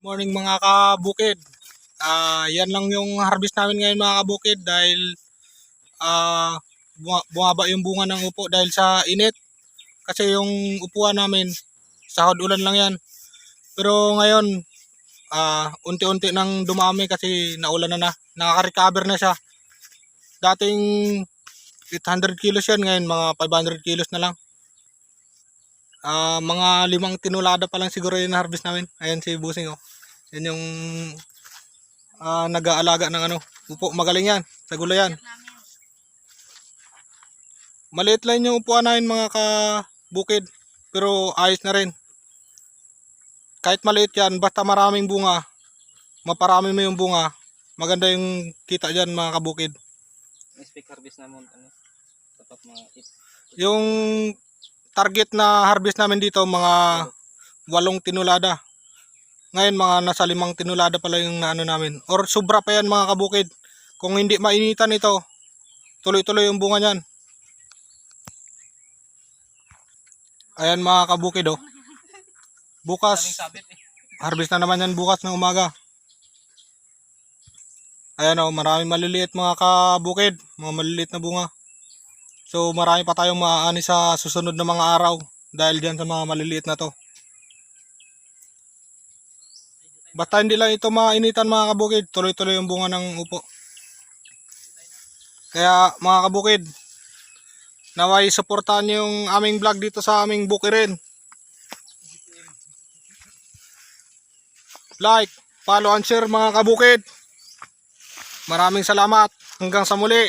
Morning mga kabukid. Yan lang yung harvest namin ngayon mga kabukid dahil bumaba yung bunga ng upo dahil sa init. Kasi yung upuan namin, sahod ulan lang yan. Pero ngayon, unti-unti nang dumami kasi naulan na. Nakaka-recover na siya. Dating 800 kilos yan, ngayon mga 500 kilos na lang. Mga 5 tinulada pa lang siguro yung harvest namin. Ayan si Busing, oh. Yan yung nag-aalaga ng upo. Magaling yan sa gulayan. Maliit lang yung upuan namin mga kabukid, pero ayos na rin. Kahit maliit yan, basta maraming bunga, maparami mo yung bunga, maganda yung kita dyan mga kabukid. Speak harvest naman dapat mga Yung target na harvest namin dito mga 8 tinulada. Ngayon mga nasa 5 tinulada pala yung naano namin. Or sobra pa yan mga kabukid. Kung hindi mainitan ito, tuloy-tuloy yung bunga niyan. Ayan mga kabukid, oh. Bukas, harvest na naman yan bukas ng umaga. Ayan, oh, maraming maliliit mga kabukid. Mga maliliit na bunga. So marami pa tayong maaani sa susunod na mga araw dahil dyan sa mga maliliit na to. Basta hindi lang ito mainitan mga kabukid, tuloy-tuloy yung bunga ng upo. Kaya mga kabukid, naway suportahan niyo yung aming vlog dito sa aming bukirin. Like, follow and share mga kabukid. Maraming salamat. Hanggang sa muli.